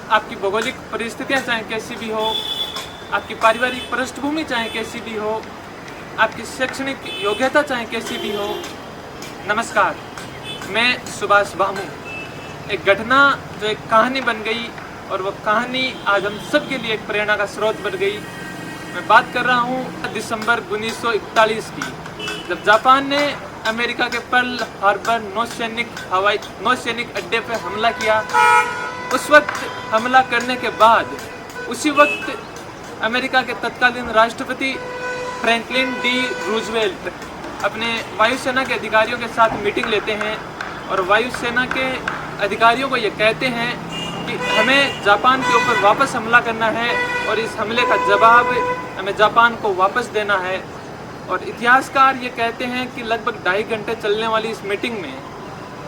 आपकी भौगोलिक परिस्थितियाँ चाहे कैसी भी हो, आपकी पारिवारिक पृष्ठभूमि चाहे कैसी भी हो, आपकी शैक्षणिक योग्यता चाहे कैसी भी हो। नमस्कार, मैं सुभाष भामू। एक घटना जो एक कहानी बन गई और वो कहानी आज हम सब के लिए एक प्रेरणा का स्रोत बन गई। मैं बात कर रहा हूँ दिसंबर 1941 की, जब जापान ने अमेरिका के पर्ल हार्बर नौसैनिक अड्डे पर हमला किया। उस वक्त हमला करने के बाद उसी वक्त अमेरिका के तत्कालीन राष्ट्रपति फ्रैंकलिन डी रूजवेल्ट अपने वायुसेना के अधिकारियों के साथ मीटिंग लेते हैं और वायुसेना के अधिकारियों को ये कहते हैं कि हमें जापान के ऊपर वापस हमला करना है और इस हमले का जवाब हमें जापान को वापस देना है। और इतिहासकार ये कहते हैं कि लगभग 2.5 घंटे चलने वाली इस मीटिंग में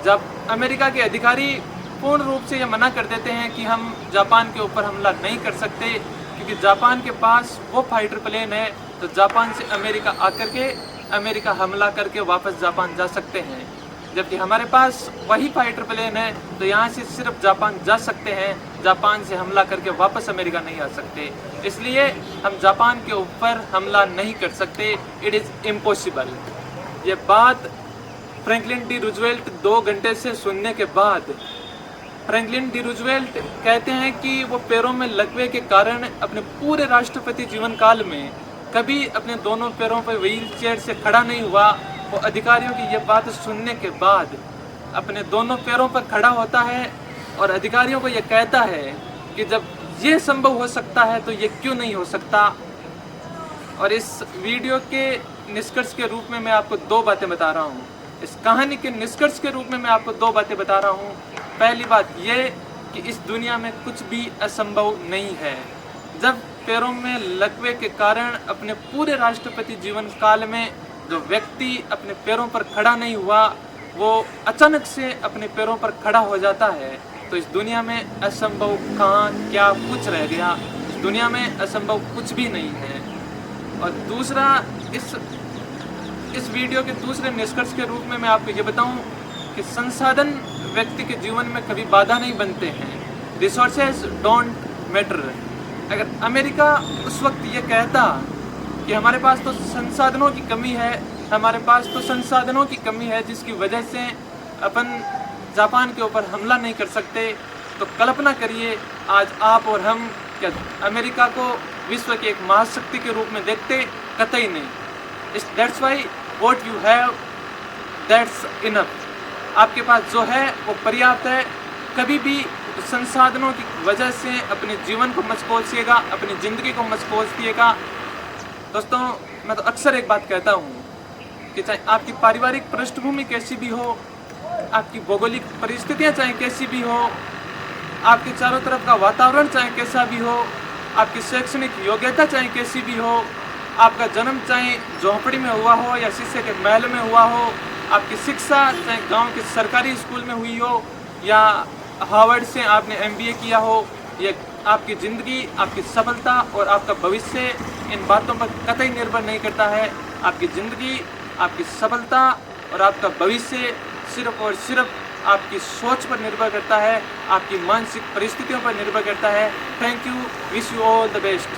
जब अमेरिका के अधिकारी पूर्ण रूप से ये मना कर देते हैं कि हम जापान के ऊपर हमला नहीं कर सकते, क्योंकि जापान के पास वो फाइटर प्लेन है, तो जापान से अमेरिका आकर के अमेरिका हमला करके वापस जापान जा सकते हैं। जबकि हमारे पास वही फाइटर प्लेन है, तो यहाँ से सिर्फ जापान जा सकते हैं, जापान से हमला करके वापस अमेरिका नहीं आ सकते। इसलिए हम जापान के ऊपर हमला नहीं कर सकते, इट इज़ इम्पॉसिबल। ये बात फ्रैंकलिन डी रूजवेल्ट 2 घंटे से सुनने के बाद फ्रैंकलिन डी रूजवेल्ट कहते हैं कि वो पैरों में लकवे के कारण अपने पूरे राष्ट्रपति जीवन काल में कभी अपने दोनों पैरों पर व्हील चेयर से खड़ा नहीं हुआ। वो अधिकारियों की ये बात सुनने के बाद अपने दोनों पैरों पर खड़ा होता है और अधिकारियों को ये कहता है कि जब ये संभव हो सकता है तो ये क्यों नहीं हो सकता। और इस वीडियो के निष्कर्ष के रूप में मैं आपको 2 बातें बता रहा हूँ। इस कहानी के निष्कर्ष के रूप में मैं आपको 2 बातें बता रहा हूँ। पहली बात ये कि इस दुनिया में कुछ भी असंभव नहीं है। जब पैरों में लकवे के कारण अपने पूरे राष्ट्रपति जीवन काल में जो व्यक्ति अपने पैरों पर खड़ा नहीं हुआ, वो अचानक से अपने पैरों पर खड़ा हो जाता है, तो इस दुनिया में असंभव कहाँ क्या कुछ रह गया। इस दुनिया में असंभव कुछ भी नहीं है। और दूसरा, इस वीडियो के दूसरे निष्कर्ष के रूप में मैं आपको ये बताऊं कि संसाधन व्यक्ति के जीवन में कभी बाधा नहीं बनते हैं। Resources don't matter. अगर अमेरिका उस वक्त ये कहता कि हमारे पास तो संसाधनों की कमी है, हमारे पास तो संसाधनों की कमी है जिसकी वजह से अपन जापान के ऊपर हमला नहीं कर सकते, तो कल्पना करिए आज आप और हम क्या अमेरिका को विश्व की एक महाशक्ति के रूप में देखते? कतई नहीं। That's why what you have that's enough. आपके पास जो है वो पर्याप्त है। कभी भी संसाधनों की वजह से अपने जीवन को मत कोसिएगा, अपनी ज़िंदगी को मत कोसिएगा। दोस्तों, मैं तो अक्सर एक बात कहता हूँ कि चाहे आपकी पारिवारिक पृष्ठभूमि कैसी भी हो, आपकी भौगोलिक परिस्थितियाँ चाहे कैसी भी हो, आपके चारों तरफ का वातावरण चाहे कैसा भी हो, आपकी शैक्षणिक योग्यता चाहे कैसी भी हो, आपका जन्म चाहे झोंपड़ी में हुआ हो या शीशे के महल में हुआ हो, आपकी शिक्षा चाहे गांव के सरकारी स्कूल में हुई हो या हार्वर्ड से आपने MBA किया हो, ये आपकी ज़िंदगी, आपकी सफलता और आपका भविष्य इन बातों पर कतई निर्भर नहीं करता है। आपकी ज़िंदगी, आपकी सफलता और आपका भविष्य सिर्फ और सिर्फ आपकी सोच पर निर्भर करता है, आपकी मानसिक परिस्थितियों पर निर्भर करता है। Thank you, wish you all the best.